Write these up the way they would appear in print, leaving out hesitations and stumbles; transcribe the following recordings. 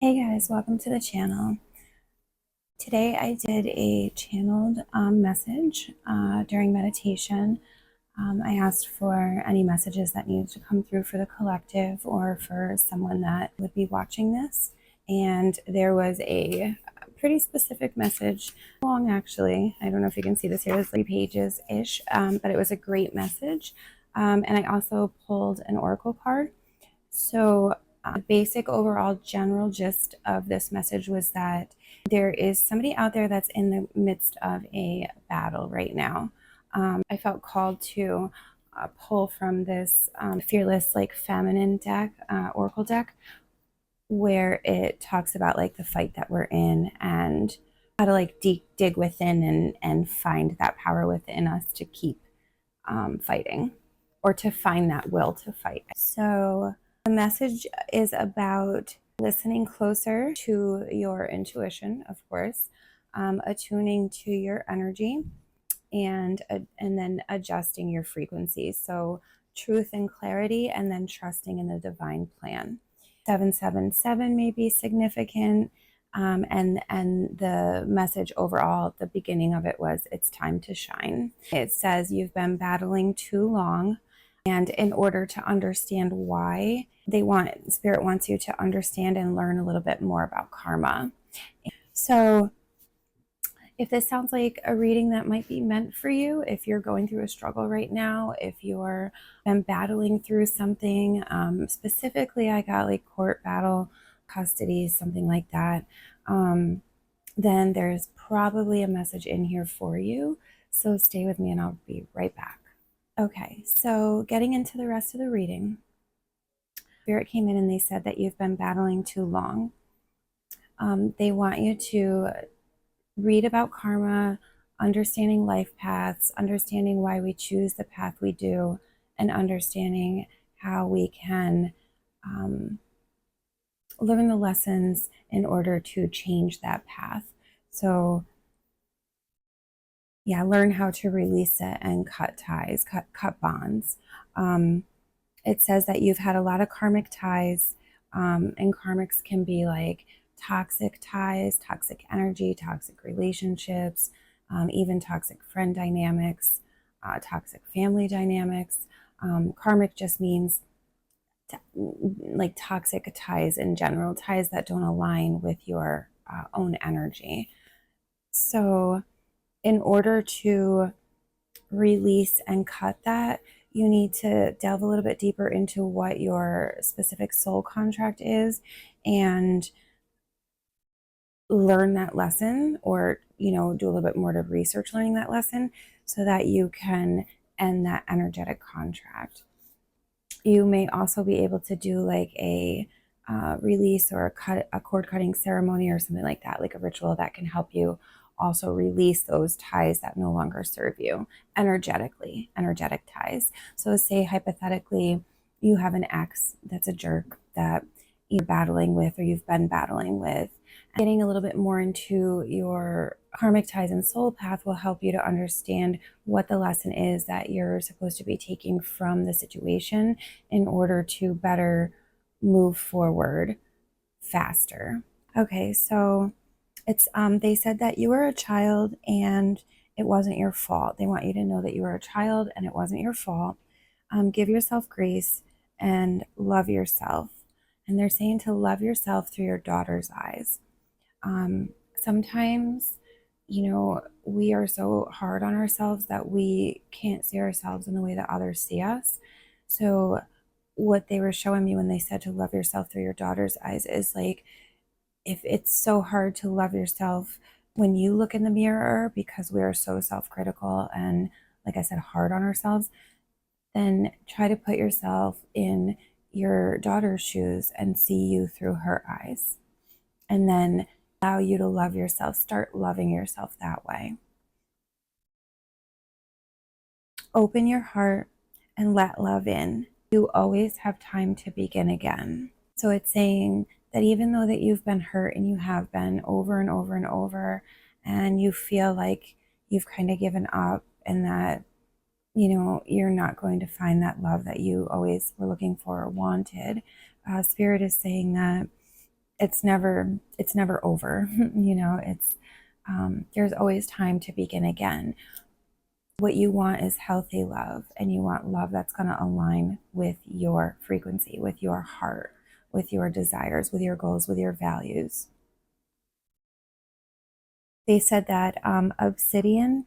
Hey guys, welcome to the channel. Today I did a channeled message during meditation. I asked for any messages that needed to come through for the collective or for someone that would be watching this. And there was a pretty specific message, long actually. I don't know if you can see this here, it's 3 pages-ish, but it was a great message. And I also pulled an oracle card. So the basic overall general gist of this message was that there is somebody out there that's in the midst of a battle right now. I felt called to pull from this fearless, like feminine deck, oracle deck, where it talks about like the fight that we're in and how to like dig within and find that power within us to keep fighting, or to find that will to fight. So the message is about listening closer to your intuition, of course, attuning to your energy, and then adjusting your frequency. So truth and clarity, and then trusting in the divine plan. 777 may be significant. And the message overall at the beginning of it was, it's time to shine. It says you've been battling too long, and in order to understand why, Spirit wants you to understand and learn a little bit more about karma. So if this sounds like a reading that might be meant for you, if you're going through a struggle right now, if you're been battling through something, specifically I got like court battle, custody, something like that, then there's probably a message in here for you. So stay with me and I'll be right back. Okay, so getting into the rest of the reading, Spirit came in and they said that you've been battling too long. They want you to read about karma, understanding life paths, understanding why we choose the path we do, and understanding how we can learn the lessons in order to change that path. So yeah, learn how to release it and cut ties, cut bonds. It says that you've had a lot of karmic ties, and karmics can be like toxic ties, toxic energy, toxic relationships, even toxic friend dynamics, toxic family dynamics. Karmic just means like toxic ties in general, ties that don't align with your own energy. So in order to release and cut that, you need to delve a little bit deeper into what your specific soul contract is and learn that lesson, or do a little bit more to research learning that lesson so that you can end that energetic contract. You may also be able to do like a release or a cord cutting ceremony or something like that, like a ritual that can help you also release those ties that no longer serve you energetic ties. So say hypothetically you have an ex that's a jerk that you're battling with, or you've been battling with. Getting a little bit more into your karmic ties and soul path will help you to understand what the lesson is that you're supposed to be taking from the situation in order to better move forward faster. Okay, so it's they said that you were a child and it wasn't your fault. They want you to know that you were a child and it wasn't your fault. Give yourself grace and love yourself. And they're saying to love yourself through your daughter's eyes. Sometimes, we are so hard on ourselves that we can't see ourselves in the way that others see us. So what they were showing me when they said to love yourself through your daughter's eyes is like, if it's so hard to love yourself when you look in the mirror because we are so self-critical and, like I said, hard on ourselves, then try to put yourself in your daughter's shoes and see you through her eyes. And then allow you to love yourself. Start loving yourself that way. Open your heart and let love in. You always have time to begin again. So it's saying that even though that you've been hurt, and you have been over and over and over, and you feel like you've kind of given up and that, you're not going to find that love that you always were looking for or wanted, Spirit is saying that it's never over. You know, it's there's always time to begin again. What you want is healthy love, and you want love that's going to align with your frequency, with your heart, with your desires, with your goals, with your values. They said that obsidian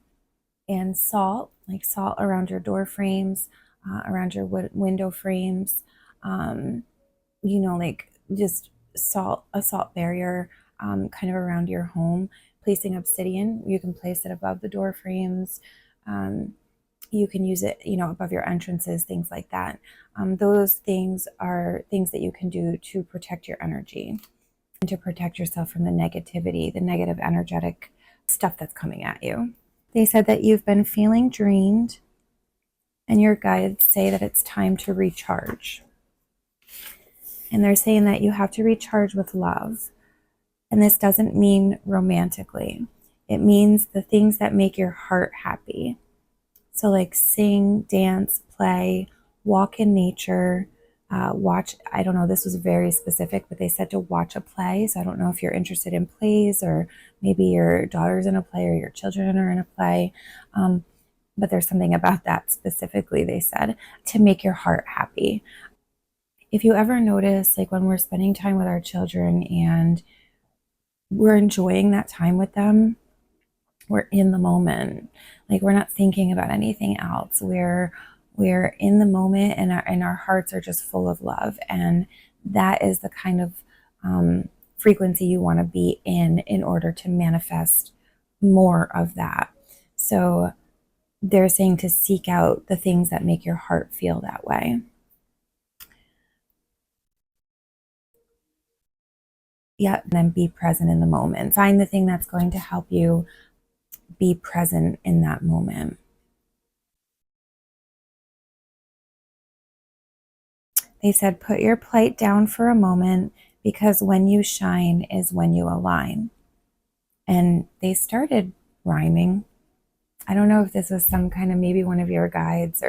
and salt, like salt around your door frames, around your window frames, you know, like just a salt barrier kind of around your home. Placing obsidian, you can place it above the door frames. You can use it, you know, above your entrances, things like that. Those things are things that you can do to protect your energy and to protect yourself from the negativity, the negative energetic stuff that's coming at you. They said that you've been feeling drained, and your guides say that it's time to recharge. And they're saying that you have to recharge with love. And this doesn't mean romantically. It means the things that make your heart happy. So like sing, dance, play, walk in nature, watch, I don't know, this was very specific, but they said to watch a play. So I don't know if you're interested in plays, or maybe your daughter's in a play or your children are in a play. But there's something about that specifically, they said, to make your heart happy. If you ever notice, like when we're spending time with our children and we're enjoying that time with them, we're in the moment. Like we're not thinking about anything else. We're in the moment, and our hearts are just full of love. And that is the kind of frequency you want to be in order to manifest more of that. So they're saying to seek out the things that make your heart feel that way. Yeah, and then be present in the moment. Find the thing that's going to help you be present in that moment. They said, put your plight down for a moment, because when you shine is when you align. And they started rhyming. I don't know if this was some kind of, maybe one of your guides,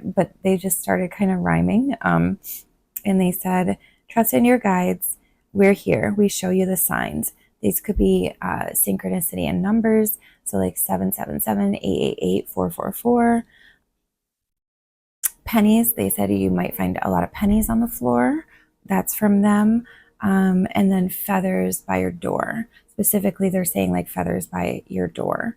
but they just started kind of rhyming. And they said, trust in your guides. We're here. We show you the signs. These could be synchronicity in numbers. So like 777, 888, 444. Pennies, they said you might find a lot of pennies on the floor. That's from them. And then feathers by your door. Specifically, they're saying like feathers by your door.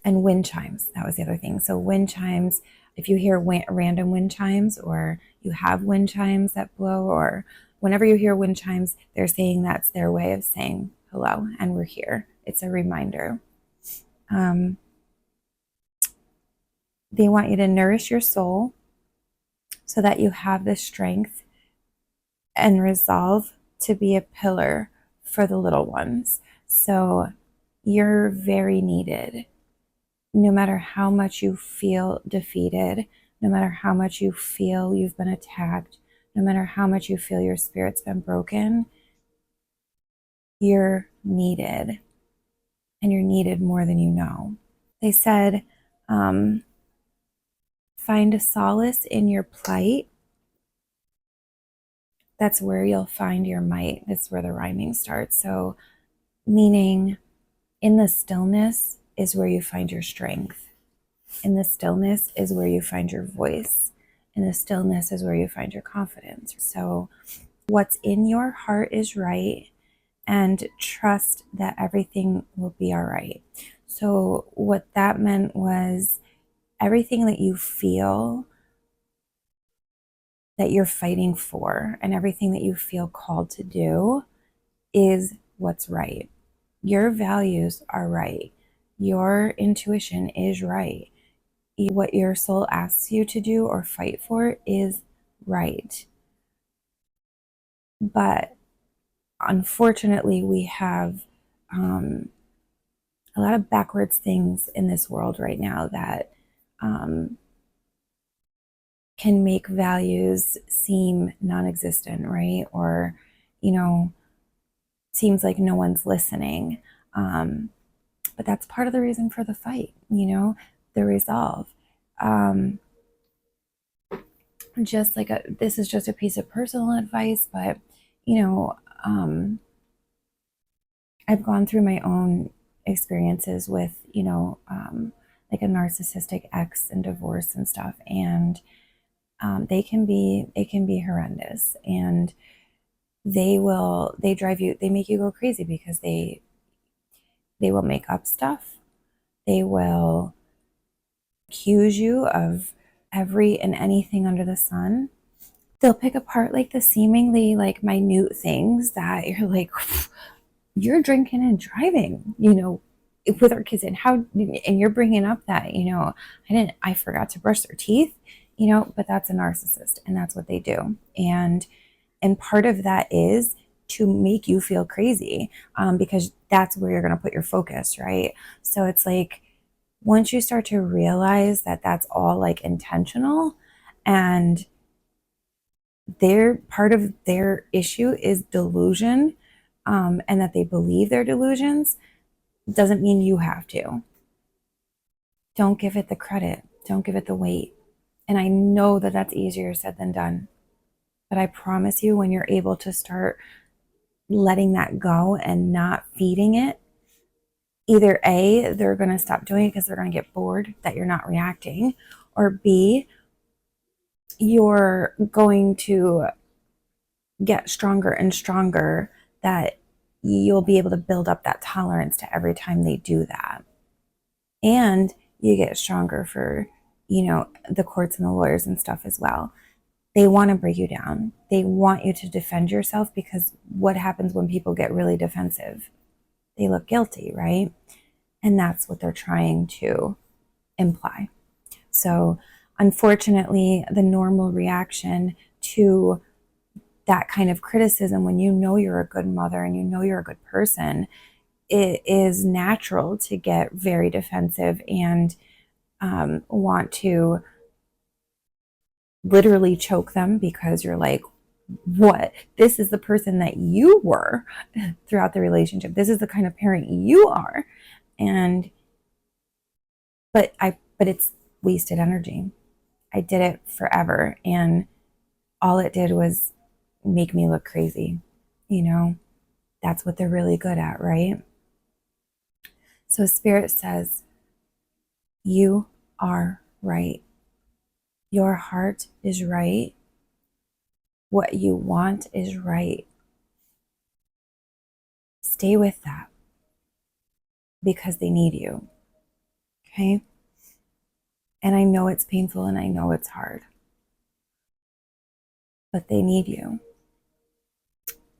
And wind chimes, that was the other thing. So wind chimes, if you hear random wind chimes, or you have wind chimes that blow, or whenever you hear wind chimes, they're saying that's their way of saying hello and we're here. It's a reminder. They want you to nourish your soul so that you have the strength and resolve to be a pillar for the little ones. So you're very needed. No matter how much you feel defeated, no matter how much you feel you've been attacked, no matter how much you feel your spirit's been broken, you're needed. And you're needed more than you know. They said, find a solace in your plight. That's where you'll find your might. That's where the rhyming starts. So, meaning in the stillness is where you find your strength. In the stillness is where you find your voice. In the stillness is where you find your confidence. So what's in your heart is right, and trust that everything will be all right. So what that meant was everything that you feel that you're fighting for, and everything that you feel called to do, is what's right. Your values are right. Your intuition is right. What your soul asks you to do or fight for is right. But unfortunately, we have a lot of backwards things in this world right now that can make values seem non-existent, right? Or, seems like no one's listening. But that's part of the reason for the fight, the resolve. Just like this is just a piece of personal advice, but I've gone through my own experiences with, like a narcissistic ex and divorce and stuff. And it can be horrendous. And they make you go crazy because they will make up stuff. They will accuse you of every and anything under the sun. They'll pick apart like the seemingly like minute things that you're like, you're drinking and driving, with our kids, and you're bringing up that, I forgot to brush their teeth, but that's a narcissist and that's what they do. And part of that is to make you feel crazy, because that's where you're going to put your focus, right? So it's like, once you start to realize that that's all like intentional, and part of their issue is delusion, and that they believe their delusions, doesn't mean you have to. Don't give it the credit. Don't give it the weight. And I know that that's easier said than done. But I promise you, when you're able to start letting that go and not feeding it, either A, they're going to stop doing it because they're going to get bored that you're not reacting, or B, you're going to get stronger and stronger, that you'll be able to build up that tolerance to every time they do that. And you get stronger for, the courts and the lawyers and stuff as well. They want to break you down. They want you to defend yourself, because what happens when people get really defensive? They look guilty, right? And that's what they're trying to imply. So unfortunately, the normal reaction to that kind of criticism, when you know you're a good mother and you know you're a good person, it is natural to get very defensive and want to literally choke them, because you're like, what? This is the person that you were throughout the relationship. This is the kind of parent you are. But it's wasted energy. I did it forever, and all it did was make me look crazy. That's what they're really good at, right? So Spirit says, you are right. Your heart is right. What you want is right. Stay with that, because they need you. Okay? And I know it's painful and I know it's hard, but they need you.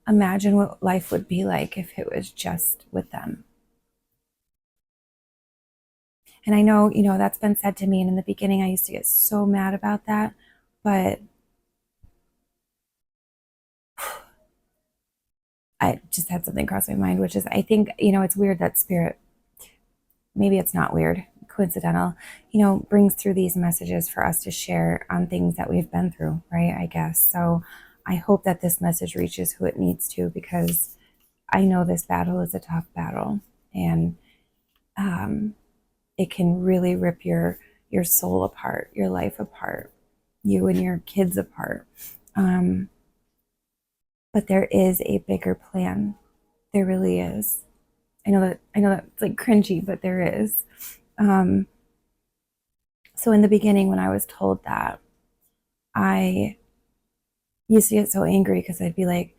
Imagine what life would be like if it was just with them. And I know, that's been said to me. And in the beginning, I used to get so mad about that. But I just had something cross my mind, which is, I think, it's weird that Spirit, maybe it's not weird, coincidental, brings through these messages for us to share on things that we've been through, right? I guess. So I hope that this message reaches who it needs to, because I know this battle is a tough battle, and it can really rip your soul apart, your life apart, you and your kids apart. But there is a bigger plan. There really is. I know that's like cringy, but there is. So in the beginning, when I was told that, I used to get so angry, because I'd be like,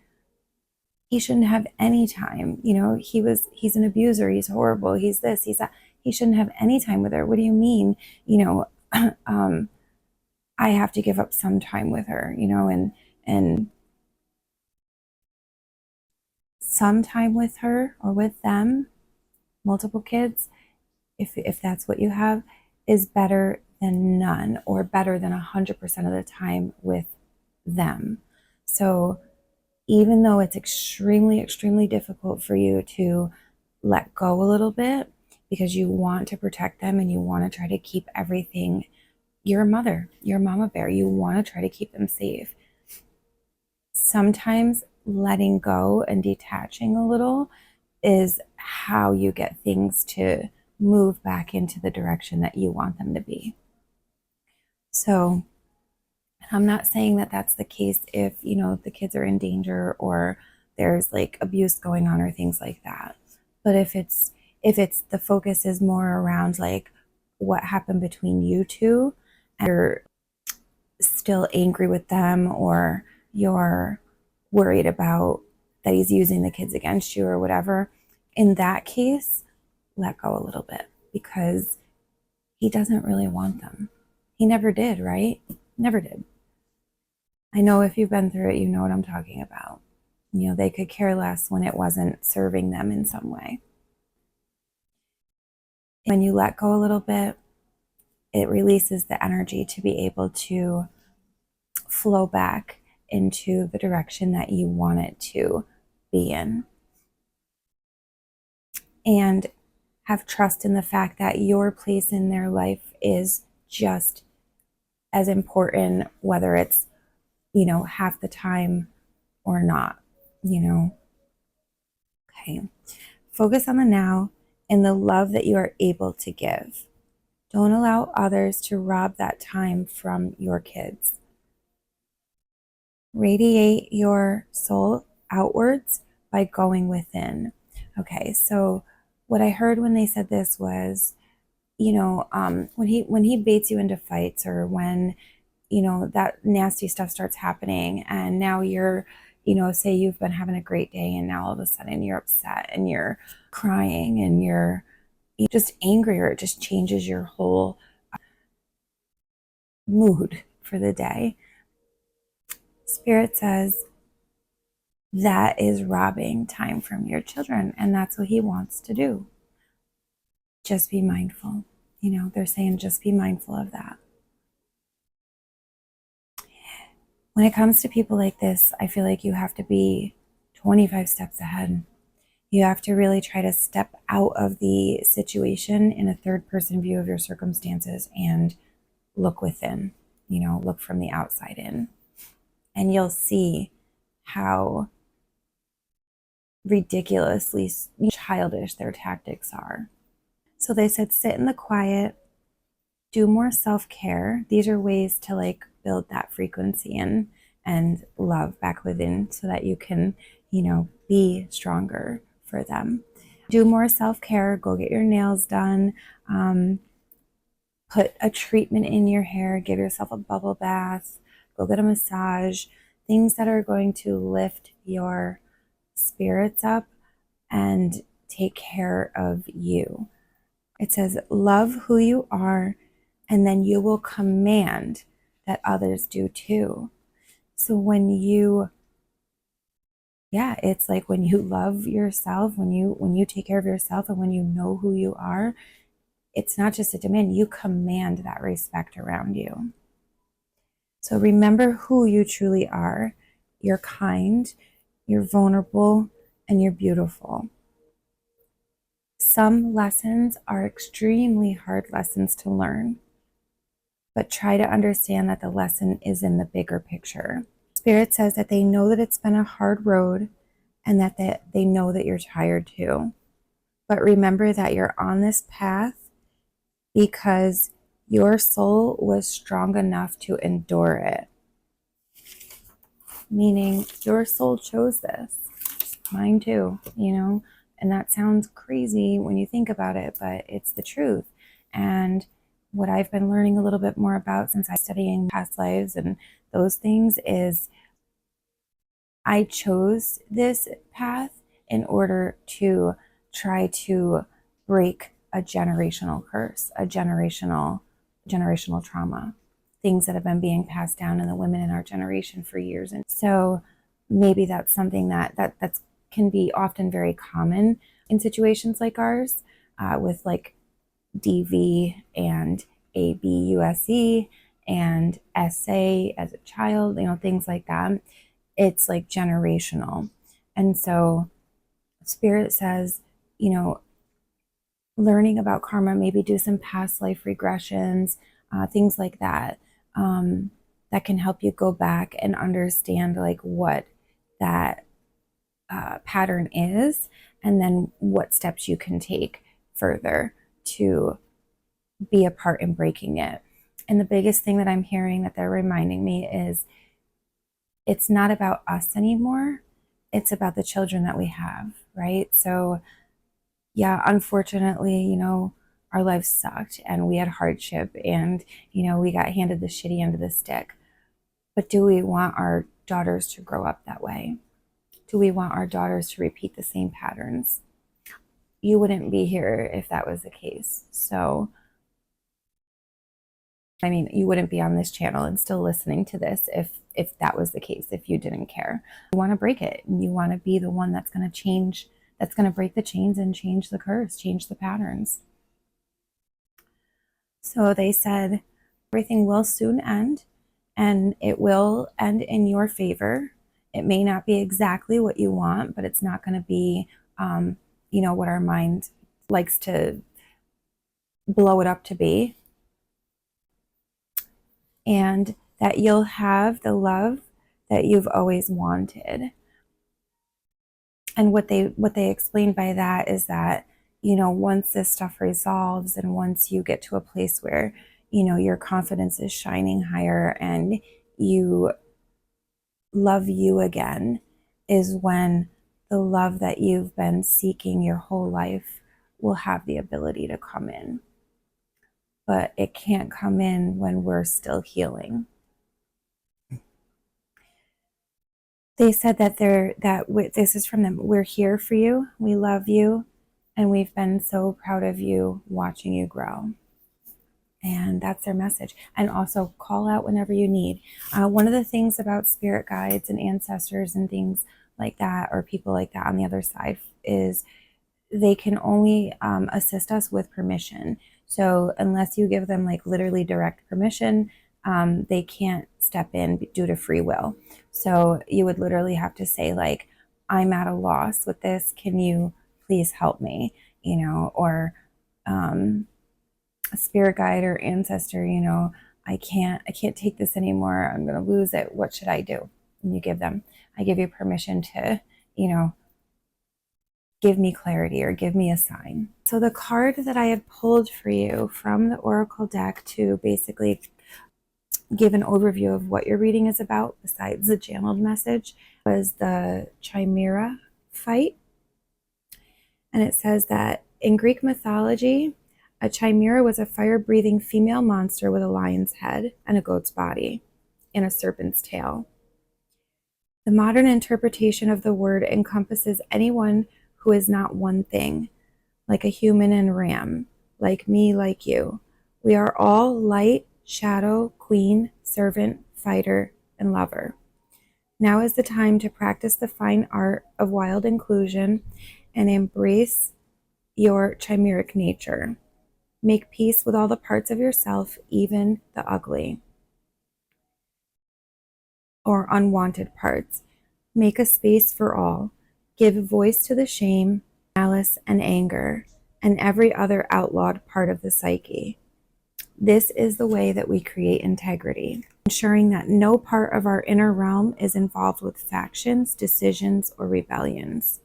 he shouldn't have any time. He's an abuser. He's horrible. He's this, he's that. He shouldn't have any time with her. What do you mean? I have to give up some time with her, and some time with her or with them, multiple kids, if that's what you have, is better than none, or better than 100% of the time with them. So even though it's extremely, extremely difficult for you to let go a little bit, because you want to protect them and you want to try to keep everything, you're a mother, you're a mama bear, you want to try to keep them safe. Sometimes letting go and detaching a little is how you get things to move back into the direction that you want them to be. So I'm not saying that that's the case if, the kids are in danger or there's like abuse going on or things like that. But if it's the focus is more around like what happened between you two and you're still angry with them or you're worried about that he's using the kids against you or whatever, in that case, let go a little bit because he doesn't really want them. He never did, right? Never did. I know if you've been through it, you know what I'm talking about. They could care less when it wasn't serving them in some way. When you let go a little bit, it releases the energy to be able to flow back into the direction that you want it to be in. And have trust in the fact that your place in their life is just as important, whether it's, half the time or not, Okay. Focus on the now and the love that you are able to give. Don't allow others to rob that time from your kids. Radiate your soul outwards by going within. Okay, so what I heard when they said this was, when he baits you into fights or when, that nasty stuff starts happening and now you're, say you've been having a great day and now all of a sudden you're upset and you're crying and you're just angry, or it just changes your whole mood for the day. Spirit says that is robbing time from your children, and that's what he wants to do. Just be mindful. They're saying just be mindful of that. When it comes to people like this, I feel like you have to be 25 steps ahead. You have to really try to step out of the situation in a third person view of your circumstances and look within, look from the outside in. And you'll see how ridiculously childish their tactics are. So they said, sit in the quiet, do more self-care. These are ways to build that frequency and love back within so that you can, be stronger for them. Do more self-care, go get your nails done, put a treatment in your hair, give yourself a bubble bath, go get a massage, things that are going to lift your spirits up and take care of you. It says, love who you are, and then you will command that others do too. So when it's like when you love yourself, when you take care of yourself and when you know who you are, it's not just a demand, you command that respect around you. So remember who you truly are. You're kind, you're vulnerable, and you're beautiful. Some lessons are extremely hard lessons to learn, but try to understand that the lesson is in the bigger picture. Spirit says that they know that it's been a hard road and that they know that you're tired too. But remember that you're on this path because your soul was strong enough to endure it. Meaning your soul chose this. Mine too, and that sounds crazy when you think about it, but it's the truth. And what I've been learning a little bit more about since I'm studying past lives and those things is I chose this path in order to try to break a generational curse, a generational trauma, things that have been being passed down in the women in our generation for years. And so maybe that's something that's can be often very common in situations like ours, with like DV and ABUSE and SA as a child, things like that. It's like generational. And so Spirit says, learning about karma, maybe do some past life regressions, things like that, that can help you go back and understand what that pattern is, and then what steps you can take further to be a part in breaking it. And the biggest thing that I'm hearing that they're reminding me is it's not about us anymore. It's about the children that we have, right? So yeah, unfortunately, you know, our lives sucked and we had hardship and, you know, we got handed the shitty end of the stick. But do we want our daughters to grow up that way? Do we want our daughters to repeat the same patterns? You wouldn't be here if that was the case. So, I mean, you wouldn't be on this channel and still listening to this if that was the case, if you didn't care. You want to break it, and you want to be the one that's going to change, that's going to break the chains and change the curse, change the patterns. So they said everything will soon end, and it will end in your favor. It may not be exactly what you want, but it's not going to be, you know, what our mind likes to blow it up to be. And that you'll have the love that you've always wanted. And what they explain by that is that, you know, once this stuff resolves and once you get to a place where, you know, your confidence is shining higher and you love you again, is when the love that you've been seeking your whole life will have the ability to come in. But it can't come in when we're still healing. They said that this is from them. We're here for you. We love you. And we've been so proud of you watching you grow. And that's their message. And also call out whenever you need. One of the things about spirit guides and ancestors and things like that, or people like that on the other side, is they can only assist us with permission. So unless you give them like literally direct permission, they can't step in due to free will. So you would literally have to say like, I'm at a loss with this. Can you please help me? You know, or a spirit guide or ancestor, you know, I can't take this anymore. I'm going to lose it. What should I do? And you give them, I give you permission to, you know, give me clarity or give me a sign. So the card that I have pulled for you from the Oracle deck to basically give an overview of what your reading is about, besides the channeled message, was the Chimera fight. And it says that in Greek mythology, a chimera was a fire-breathing female monster with a lion's head and a goat's body and a serpent's tail. The modern interpretation of the word encompasses anyone who is not one thing, like a human and ram, like me, like you. We are all light, shadow, queen, servant, fighter, and lover. Now is the time to practice the fine art of wild inclusion and embrace your chimeric nature. Make peace with all the parts of yourself, even the ugly or unwanted parts. Make a space for all. Give voice to the shame, malice, and anger, and every other outlawed part of the psyche. This is the way that we create integrity, ensuring that no part of our inner realm is involved with factions, decisions, or rebellions.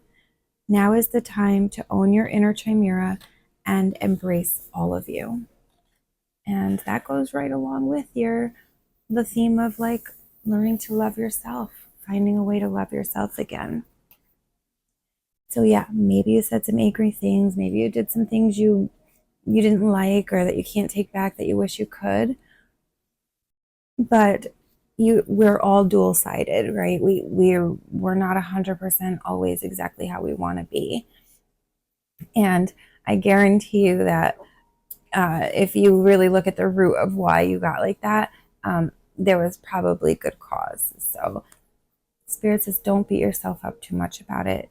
Now is the time to own your inner chimera and embrace all of you. And that goes right along with the theme of like learning to love yourself, finding a way to love yourself again. So yeah, maybe you said some angry things, maybe you did some things you didn't like or that you can't take back that you wish you could. But we're all dual-sided, right? We're not 100% always exactly how we want to be. And I guarantee you that if you really look at the root of why you got like that, there was probably good cause. So Spirit says, don't beat yourself up too much about it.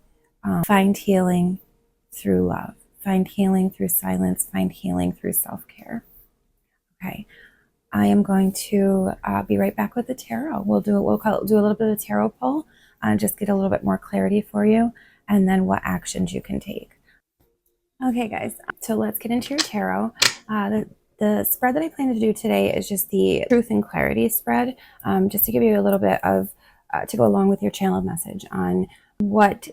Find healing through love. Find healing through silence. Find healing through self-care. Okay. I am going to be right back with the tarot. We'll do a little bit of tarot pull, just get a little bit more clarity for you, and then what actions you can take. Okay, guys, so let's get into your tarot. The spread that I plan to do today is just the truth and clarity spread, just to give you a little bit of, to go along with your channeled message on what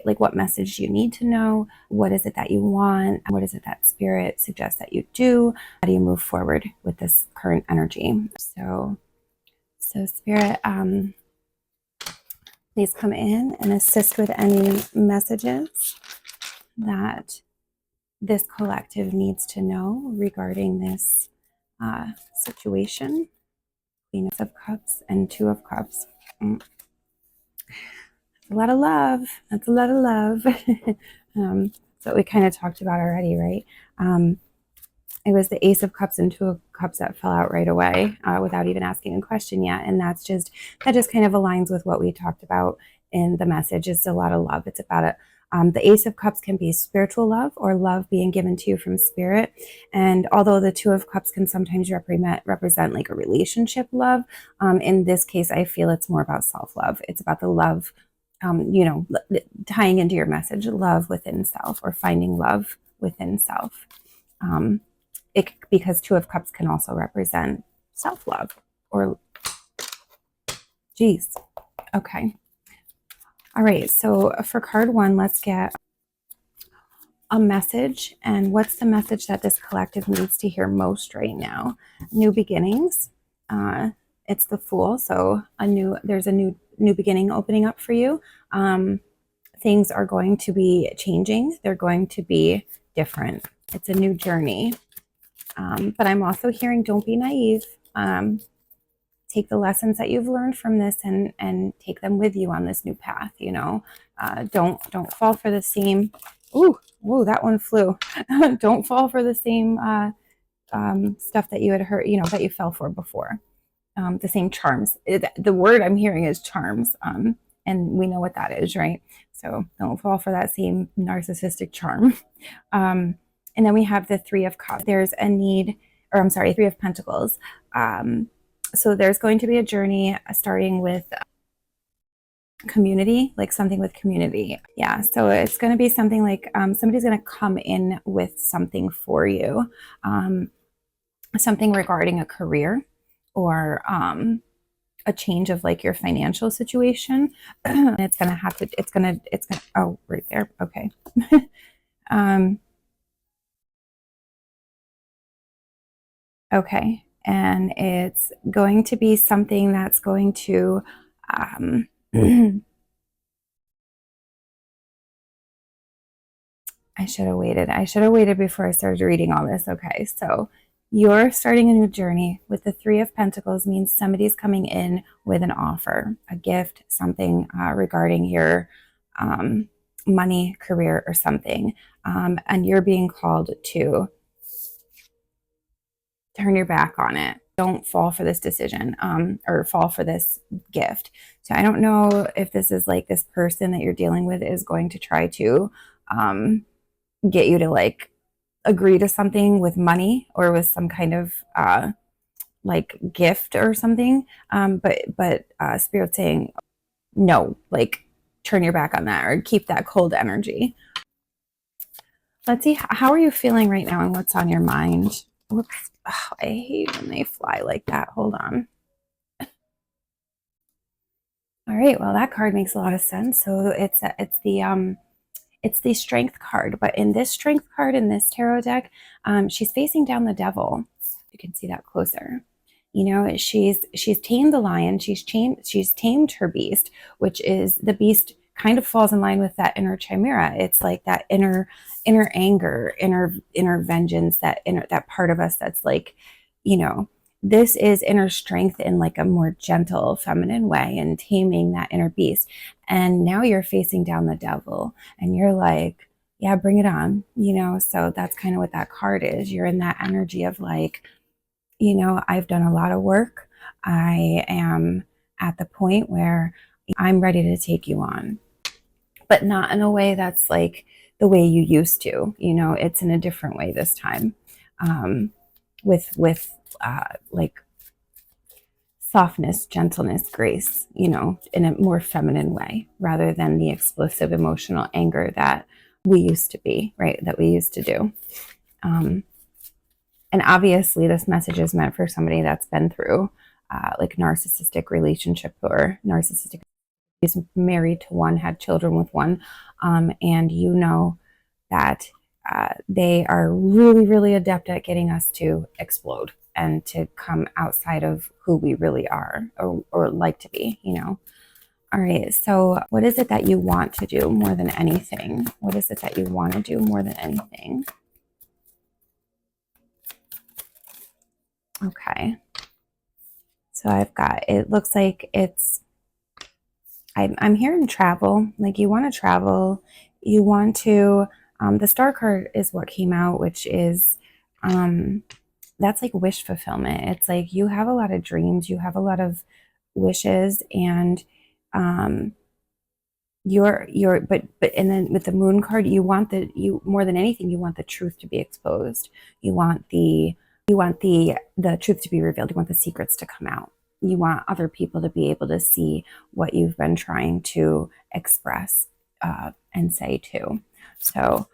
like, what message you need to know? What is it that you want? What is it that spirit suggests that you do? How do you move forward with this current energy? So spirit, please come in and assist with any messages that this collective needs to know regarding this situation. Queen of Cups and Two of Cups. A lot of love. That's a lot of love. So we kind of talked about already, right? It was the Ace of Cups and Two of Cups that fell out right away without even asking a question yet. And that just kind of aligns with what we talked about in the message. It's a lot of love. It's about it. The Ace of Cups can be spiritual love or love being given to you from spirit. And although the Two of Cups can sometimes represent like a relationship love, in this case, I feel it's more about self-love. It's about the love, tying into your message, love within self, or finding love within self. Because Two of Cups can also represent self-love or, geez. Okay. All right. So for card one, let's get a message. And what's the message that this collective needs to hear most right now? New beginnings. It's the Fool. So there's a new beginning opening up for you. Things are going to be changing. They're going to be different. It's a new journey. But I'm also hearing, don't be naive. Take the lessons that you've learned from this and take them with you on this new path. Don't fall for the same. Ooh, that one flew. Don't fall for the same stuff that you had heard, that you fell for before. The same charms. The word I'm hearing is charms. And we know what that is, right? So don't fall for that same narcissistic charm. And then we have the Three of Cups. There's a need, or I'm sorry, Three of Pentacles. So there's going to be a journey starting with community, like something with community. Yeah, so it's going to be something like somebody's going to come in with something for you, something regarding a career or a change of like your financial situation. It's going to, oh, right there. Okay. Okay. And it's going to be something that's going to, I should have waited. I should have waited before I started reading all this. Okay. So you're starting a new journey with the Three of Pentacles means somebody's coming in with an offer, a gift, something regarding your money, career, or something. And you're being called to turn your back on it. Don't fall for this decision or fall for this gift. So I don't know if this is like this person that you're dealing with is going to try to get you to like agree to something with money or with some kind of like gift or something. But Spirit's saying, no, like turn your back on that or keep that cold energy. Let's see, how are you feeling right now and what's on your mind? Whoops. Oh, I hate when they fly like that. Hold on. All right. Well, that card makes a lot of sense. So it's the Strength card, but in this Strength card in this tarot deck, she's facing down the Devil. You can see that closer. She's tamed the lion. She's tamed her beast, which is the beast kind of falls in line with that inner chimera. It's like that inner anger, inner vengeance, that part of us that's like, this is inner strength in like a more gentle, feminine way and taming that inner beast. And now you're facing down the Devil and you're like, yeah, bring it on, so that's kind of what that card is. You're in that energy of like, I've done a lot of work. I am at the point where I'm ready to take you on, but not in a way that's like the way you used to, it's in a different way this time. With like softness, gentleness, grace, in a more feminine way, rather than the explosive emotional anger that we used to be, right? That we used to do. And obviously this message is meant for somebody that's been through like narcissistic relationship or narcissistic He's married to one, had children with one, and you know that they are really, really adept at getting us to explode and to come outside of who we really are, or like to be, you know. All right, so what is it that you want to do more than anything? What is it that you want to do more than anything? Okay. So I've got, it looks like it's, I'm hearing travel. Like you want to travel. You want to, the star card is what came out, which is, that's like wish fulfillment. It's like you have a lot of dreams, you have a lot of wishes, and but and then with the moon card, you want you more than anything, you want the truth to be exposed. You want the truth to be revealed. You want the secrets to come out. You want other people to be able to see what you've been trying to express and say too. So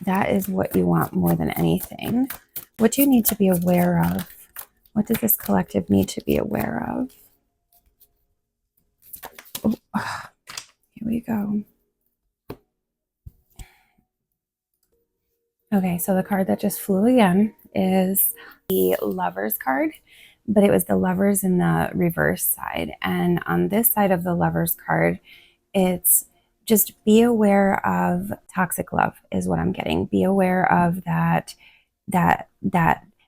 that is what you want more than anything. What do you need to be aware of? What does this collective need to be aware of? Oh, here we go. Okay, so the card that just flew again is the Lovers card, but it was the Lovers in the reverse side. And on this side of the Lovers card, it's just be aware of toxic love is what I'm getting. Be aware of that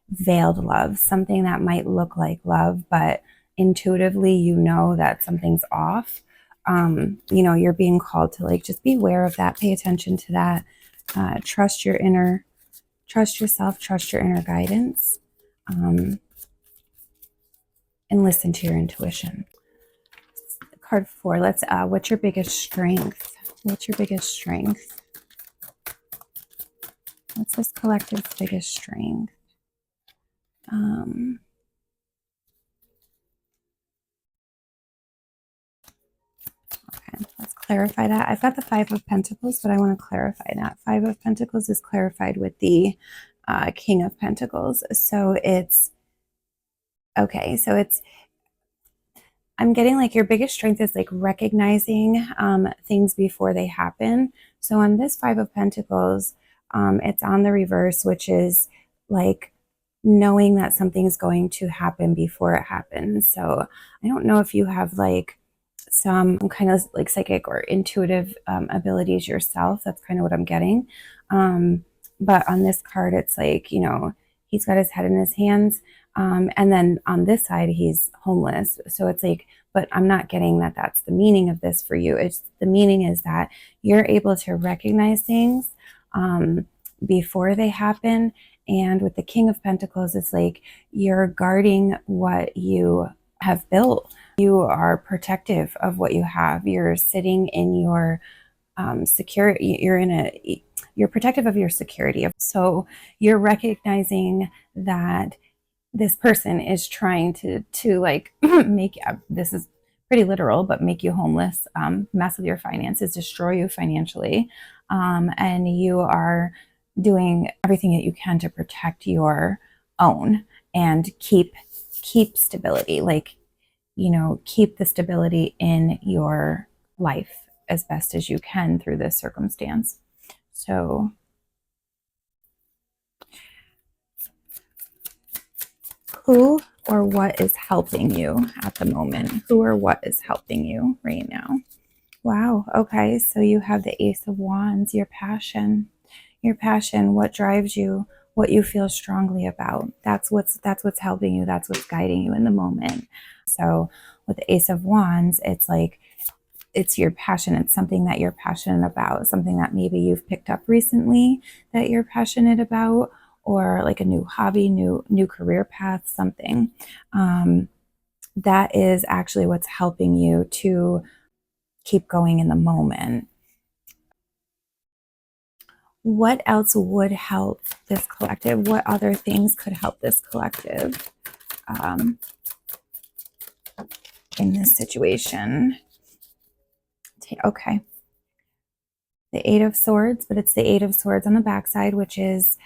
veiled love, something that might look like love, but intuitively you know that something's off. You know, you're being called to like just be aware of that, pay attention to that. Trust yourself, trust your inner guidance, and listen to your intuition. Card 4, let's, what's your biggest strength? What's your biggest strength? What's this collective's biggest strength? Okay, let's clarify that. I've got the 5 of Pentacles, but I want to clarify that. 5 of Pentacles is clarified with the King of Pentacles. So it's, okay, so it's, I'm getting like your biggest strength is like recognizing things before they happen. So on this 5 of Pentacles, it's on the reverse, which is like knowing that something's going to happen before it happens. So I don't know if you have like some kind of like psychic or intuitive abilities yourself. That's kind of what I'm getting. But on this card, it's like, you know, he's got his head in his hands. And then on this side, he's homeless. So it's like, but I'm not getting that that's the meaning of this for you. It's the meaning is that you're able to recognize things before they happen. And with the King of Pentacles, it's like you're guarding what you have built. You are protective of what you have. You're sitting in your security. You're protective of your security. So you're recognizing that this person is trying to like make, this is pretty literal, but make you homeless, mess with your finances, destroy you financially. And you are doing everything that you can to protect your own and keep stability, like, you know, keep the stability in your life as best as you can through this circumstance. So who or what is helping you at the moment? Who or what is helping you right now? Wow. Okay. So you have the Ace of Wands, your passion, what drives you, what you feel strongly about. That's what's helping you. That's what's guiding you in the moment. So with the Ace of Wands, it's like, it's your passion. It's something that you're passionate about, something that maybe you've picked up recently that you're passionate about, or like a new hobby, new career path, something. That is actually what's helping you to keep going in the moment. What else would help this collective? What other things could help this collective in this situation? Okay. The 8 of Swords, but it's the 8 of Swords on the backside, which is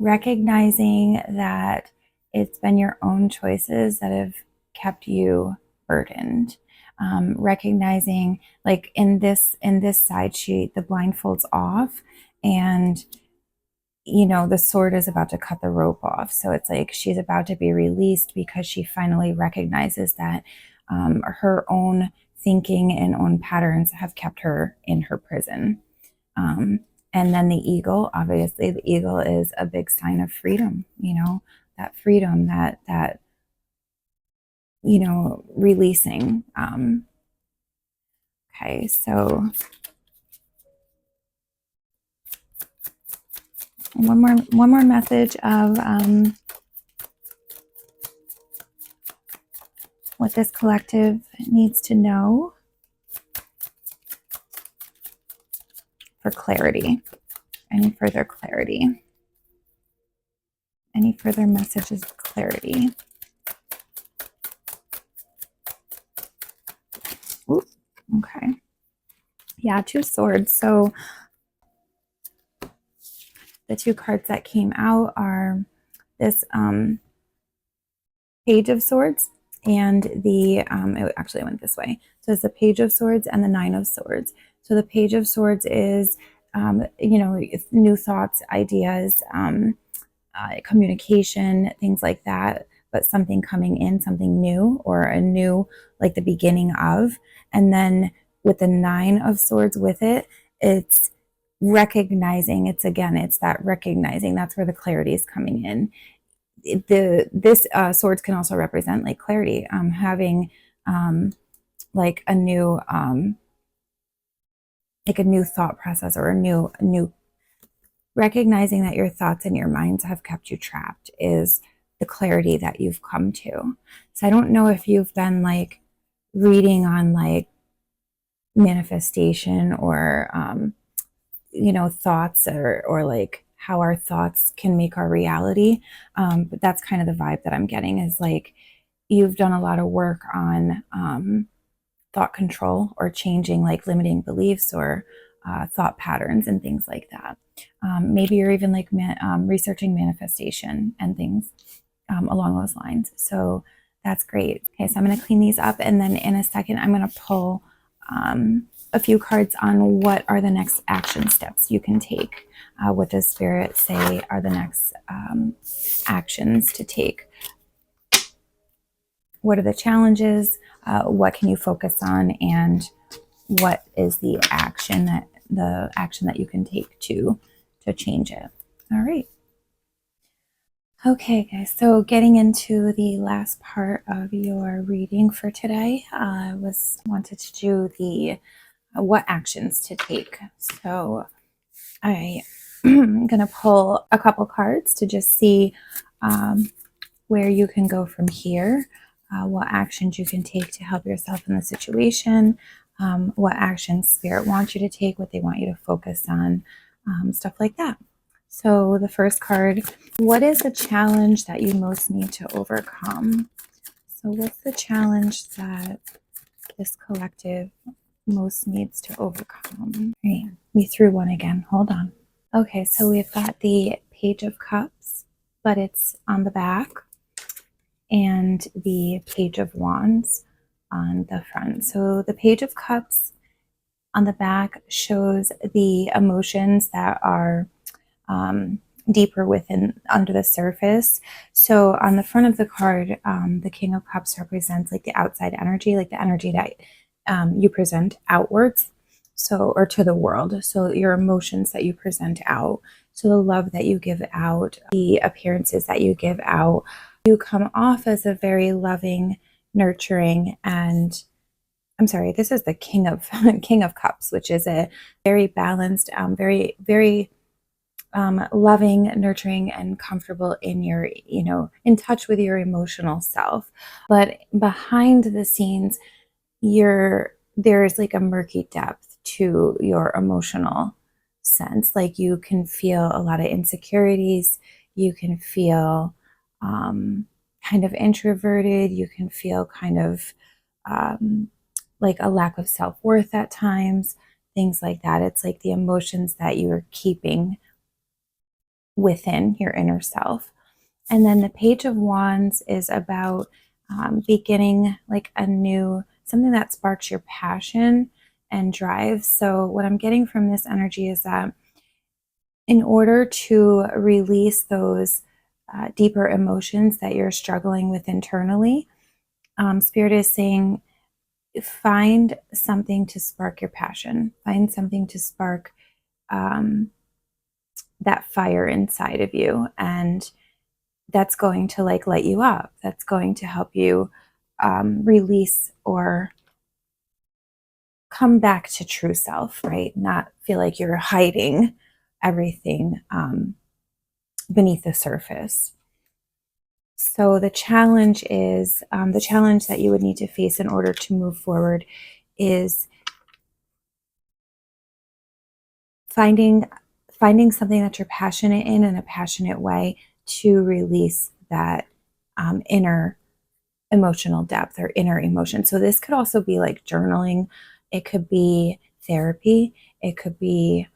recognizing that it's been your own choices that have kept you burdened. recognizing, like in this side sheet, the blindfold's off, and the sword is about to cut the rope off. So it's like she's about to be released because she finally recognizes that her own thinking and own patterns have kept her in her prison. And then the eagle, obviously the eagle is a big sign of freedom, that freedom, that releasing. Okay, so one more message of what this collective needs to know for clarity. Any further clarity? Any further messages of clarity? Ooh, okay. Yeah, 2 swords. So the 2 cards that came out are this Page of Swords and the, it actually went this way. So it's the Page of Swords and the 9 of Swords. So the Page of Swords is, new thoughts, ideas, communication, things like that, but something coming in, something new, or a new, like the beginning of. And then with the 9 of Swords with it, it's recognizing. It's that recognizing. That's where the clarity is coming in. This swords can also represent like clarity, having like a new thought process, or a new recognizing that your thoughts and your minds have kept you trapped is the clarity that you've come to. So I don't know if you've been like reading on like manifestation, or thoughts, or like how our thoughts can make our reality, but that's kind of the vibe that I'm getting, is like you've done a lot of work on thought control, or changing like limiting beliefs, or thought patterns and things like that. Maybe you're even like researching manifestation and things along those lines. So that's great. Okay, so I'm going to clean these up, and then in a second I'm going to pull a few cards on what are the next action steps you can take. What does Spirit say are the next actions to take? What are the challenges? What can you focus on? And what is the action that you can take to change it? All right. Okay, guys, so getting into the last part of your reading for today, I wanted to do the what actions to take. So I'm going to pull a couple cards to just see where you can go from here, what actions you can take to help yourself in the situation, what actions Spirit wants you to take, what they want you to focus on, stuff like that. So the first card, what is the challenge that you most need to overcome? So what's the challenge that this collective most needs to overcome? Right, we threw one again. Hold on. Okay, so we've got the Page of Cups, but it's on the back, and the Page of Wands on the front. So the Page of Cups on the back shows the emotions that are deeper within, under the surface. So on the front of the card, the King of Cups represents like the outside energy, like the energy that you present outwards, so, or to the world. So your emotions that you present out, so the love that you give out, the appearances that you give out. You come off as a very loving, nurturing, and I'm sorry, this is the King of Cups, which is a very balanced, very, very loving, nurturing, and comfortable in your, in touch with your emotional self. But behind the scenes, there's like a murky depth to your emotional sense. Like you can feel a lot of insecurities. You can feel kind of introverted. You can feel kind of like a lack of self-worth at times, things like that. It's like the emotions that you're keeping within your inner self. And then the Page of Wands is about beginning like a new something that sparks your passion and drive. So what I'm getting from this energy is that in order to release those deeper emotions that you're struggling with internally, Spirit is saying, find something to spark your passion. Find something to spark that fire inside of you. And that's going to like light you up. That's going to help you release or come back to true self, right? Not feel like you're hiding everything beneath the surface. So the challenge is, the challenge that you would need to face in order to move forward is finding something that you're passionate in a passionate way to release that inner emotional depth or inner emotion. So this could also be like journaling. It could be therapy. It could be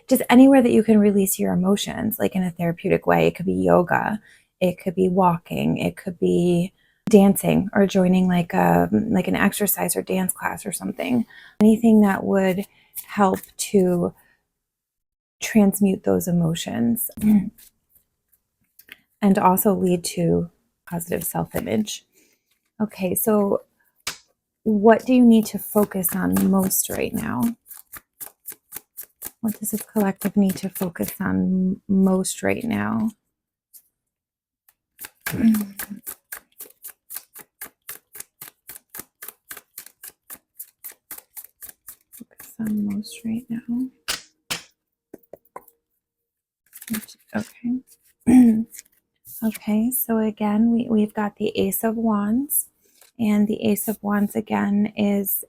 just anywhere that you can release your emotions, like in a therapeutic way. It could be yoga. It could be walking. It could be dancing or joining like an exercise or dance class or something. Anything that would help to transmute those emotions and also lead to positive self-image. Okay, so what do you need to focus on most right now? What does this collective need to focus on most right now? Focus on most right now. Okay. Okay, so again, we've got the Ace of Wands, and the Ace of Wands again it's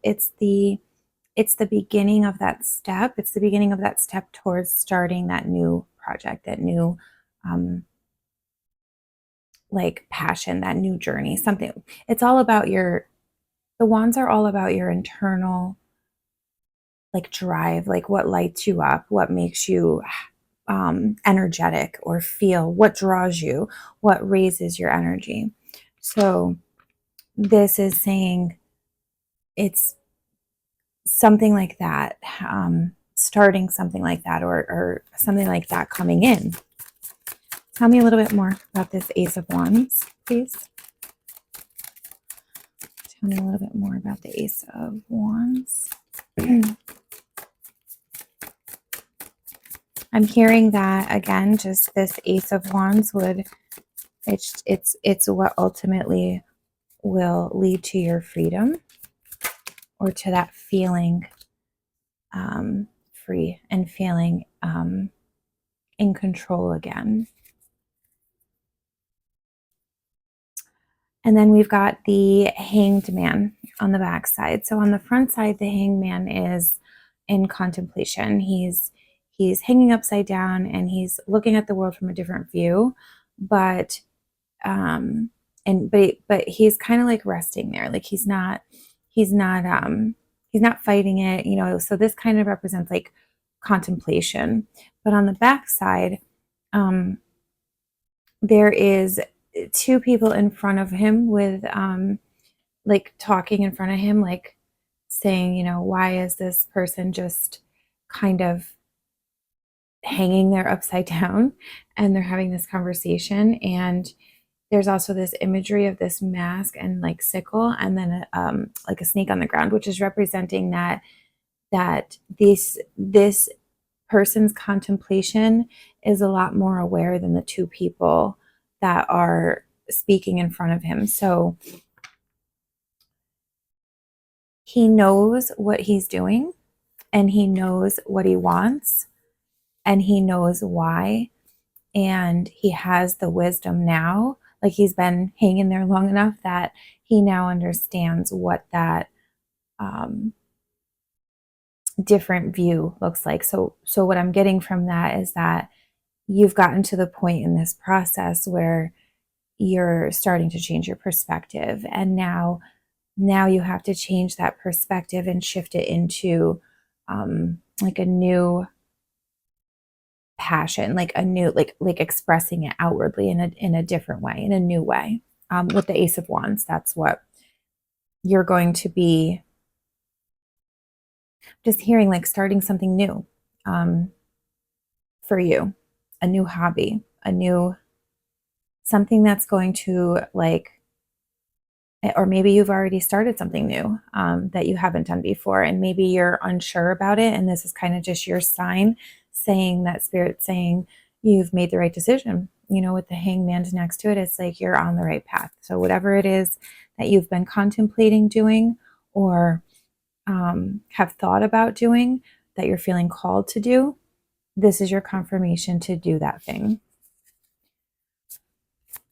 the beginning of that step. It's the beginning of that step towards starting that new project, that new like passion, that new journey, something. It's all about the wands are all about your internal like drive, like what lights you up, what makes you energetic or feel, what draws you, what raises your energy. So this is saying it's something like that, starting something like that, or something like that coming in. Tell me a little bit more about this Ace of Wands, please. Tell me a little bit more about the Ace of Wands. I'm hearing that again, just this Ace of Wands it's what ultimately will lead to your freedom, or to that feeling free and feeling in control again. And then we've got the Hanged Man on the back side. So on the front side, the Hanged Man is in contemplation. He's hanging upside down and he's looking at the world from a different view, but he's kind of like resting there. Like he's not fighting it, you know. So this kind of represents like contemplation. But on the back side, there is two people in front of him with like talking in front of him, like saying, you know, why is this person just kind of hanging there upside down? And they're having this conversation, and there's also this imagery of this mask and like sickle, and then like a snake on the ground, which is representing that this person's contemplation is a lot more aware than the two people that are speaking in front of him. So he knows what he's doing, and he knows what he wants, and he knows why, and he has the wisdom now. Like he's been hanging there long enough that he now understands what that different view looks like. So what I'm getting from that is that you've gotten to the point in this process where you're starting to change your perspective, and now you have to change that perspective and shift it into like a new passion, like a new like expressing it outwardly in a different way, in a new way. with the Ace of Wands, that's what you're going to be just hearing, like starting something new for you, a new hobby, something that's going to like, or maybe you've already started something new that you haven't done before, and maybe you're unsure about it. And this is kind of just your sign saying that Spirit saying you've made the right decision. You know, with the Hangman next to it, it's like you're on the right path. So whatever it is that you've been contemplating doing or have thought about doing that you're feeling called to do, this is your confirmation to do that thing.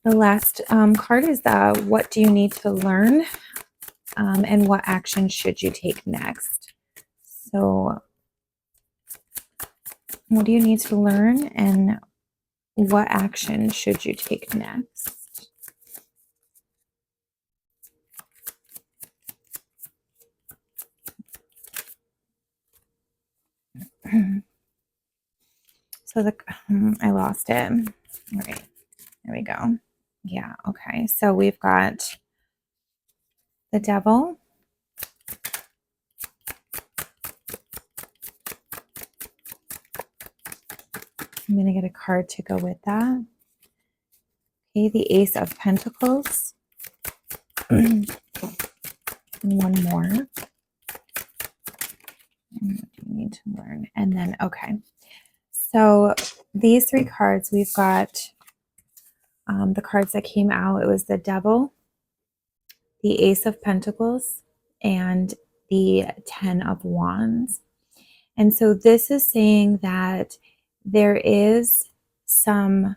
The last card is what do you need to learn and what action should you take next? So what do you need to learn and what action should you take next? So I lost it. All right, there we go. Yeah, okay. So we've got the Devil. I'm going to get a card to go with that. Okay, the Ace of Pentacles. And one more. What do you need to learn? And then, okay. So these three cards, we've got the cards that came out. It was the Devil, the Ace of Pentacles, and the 10 of Wands. And so this is saying that there is some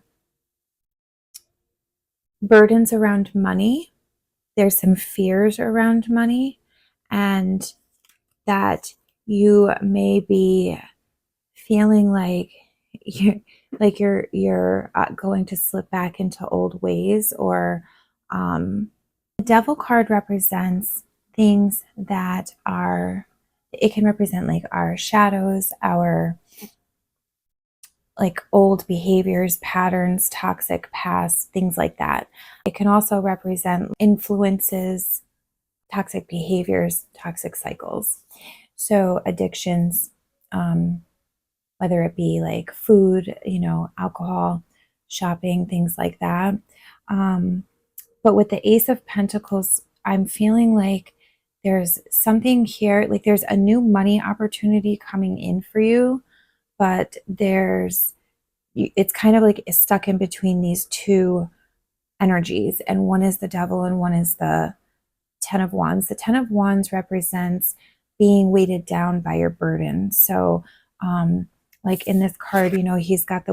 burdens around money. There's some fears around money, and that you may be feeling like you're going to slip back into old ways, or the Devil card represents things that are, it can represent like our shadows, our like old behaviors, patterns, toxic past, things like that. It can also represent influences, toxic behaviors, toxic cycles. So addictions, whether it be like food, you know, alcohol, shopping, things like that. But with the Ace of Pentacles, I'm feeling like there's something here, like there's a new money opportunity coming in for you, but it's kind of like it's stuck in between these two energies, and one is the Devil and one is the 10 of Wands. The 10 of Wands represents being weighted down by your burden. So like in this card, you know, he's got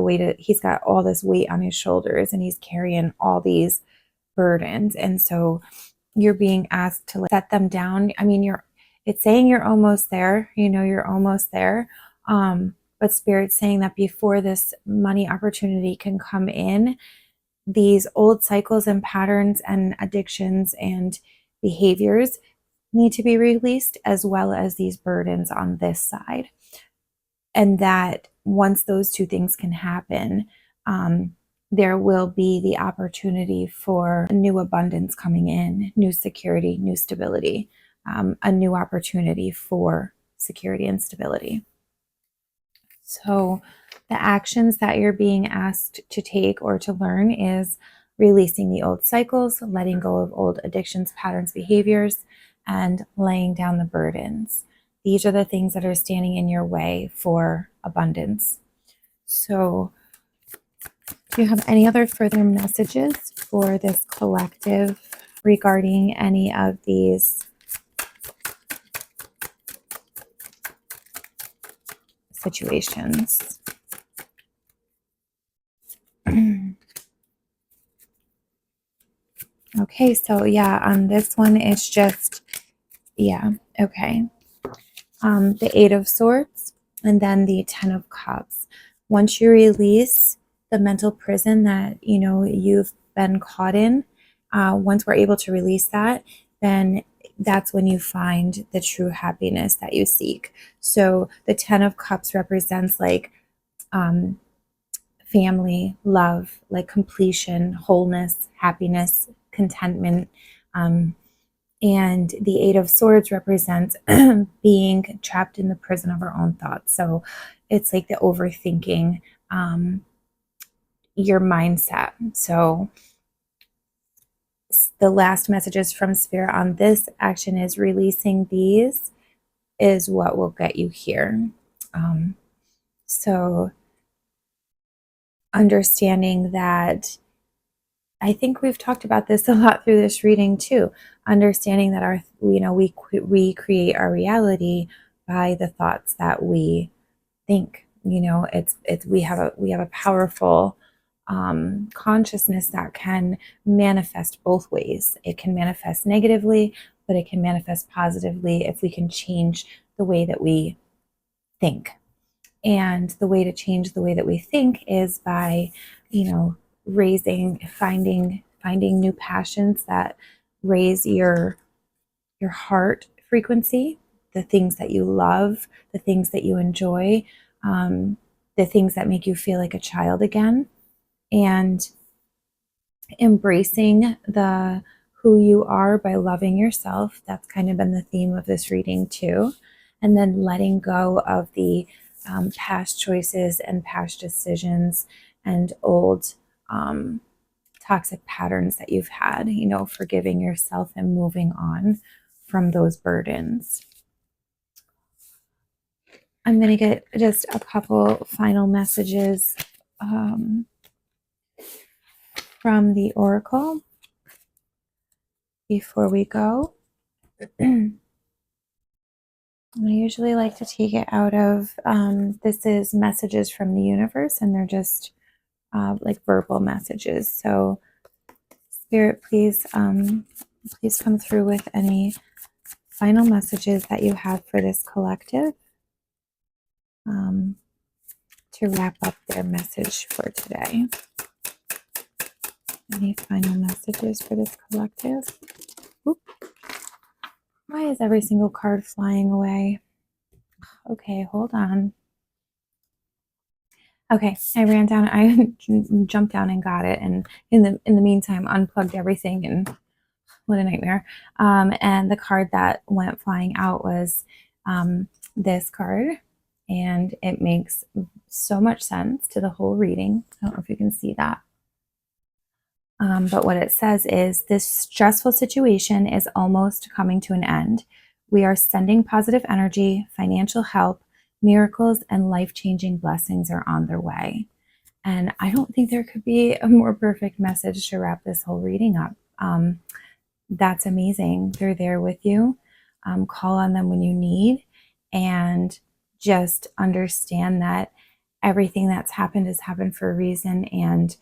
all this weight on his shoulders and he's carrying all these burdens. And so you're being asked to set them down. I mean, it's saying you're almost there, you know, you're almost there. But Spirit's saying that before this money opportunity can come in, these old cycles and patterns and addictions and behaviors need to be released, as well as these burdens on this side. And that once those two things can happen, there will be the opportunity for new abundance coming in, new security, new stability, a new opportunity for security and stability. So the actions that you're being asked to take or to learn is releasing the old cycles, letting go of old addictions, patterns, behaviors, and laying down the burdens. These are the things that are standing in your way for abundance. So do you have any other further messages for this collective regarding any of these situations? Okay, so yeah, on this one, it's just, yeah, okay. The 8 of Swords and then the 10 of Cups. Once you release the mental prison that, you know, you've been caught in, once we're able to release that, then that's when you find the true happiness that you seek. So the 10 of Cups represents like family, love, like completion, wholeness, happiness, contentment. And the Eight of Swords represents being trapped in the prison of our own thoughts. So it's like the overthinking, your mindset. So the last messages from Spirit on this action is releasing these is what will get you here. So understanding that, I think we've talked about this a lot through this reading too, understanding that we create our reality by the thoughts that we think. We have a powerful consciousness that can manifest both ways. It can manifest negatively, but it can manifest positively if we can change the way that we think. And the way to change the way that we think is by, finding new passions that raise your heart frequency, the things that you love, the things that you enjoy, the things that make you feel like a child again, and embracing who you are by loving yourself. That's kind of been the theme of this reading too. And then letting go of the past choices and past decisions and old toxic patterns that you've had, forgiving yourself and moving on from those burdens. I'm going to get just a couple final messages from the Oracle before we go. I usually like to take it out of, this is messages from the universe, and they're just like verbal messages. So Spirit, please come through with any final messages that you have for this collective to wrap up their message for today. Any final messages for this collective? Oop. Why is every single card flying away? Okay, hold on. Okay, I ran down, I jumped down and got it, and in the meantime unplugged everything, and what a nightmare. And the card that went flying out was this card, and it makes so much sense to the whole reading. I don't know if you can see that. But what it says is, this stressful situation is almost coming to an end. We are sending positive energy, financial help, miracles, and life-changing blessings are on their way. And I don't think there could be a more perfect message to wrap this whole reading up. That's amazing. They're there with you. Call on them when you need, and just understand that everything that's happened has happened for a reason, and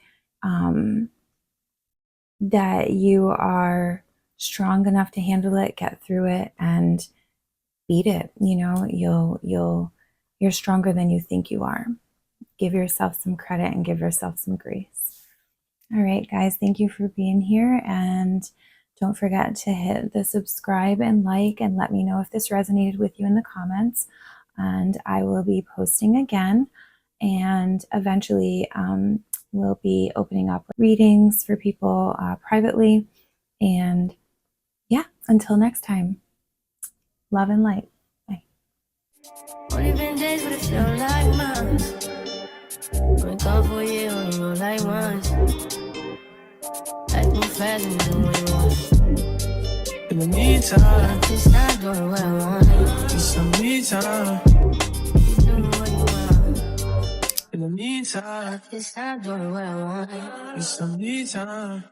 that you are strong enough to handle it, get through it, and beat it. You're stronger than you think you are. Give yourself some credit and give yourself some grace. All right, guys, thank you for being here, and don't forget to hit the subscribe and like, and let me know if this resonated with you in the comments. And I will be posting again, and eventually we'll be opening up readings for people privately. And yeah, until next time, love and light. Bye. Only been days, but it feel like months. Only gone for a year, only know like once. Life move fast and do what you want. In the meantime, just not doing what I want. Need some me time. Keep doing what you want. In the meantime, just not doing what I want. Need some me time.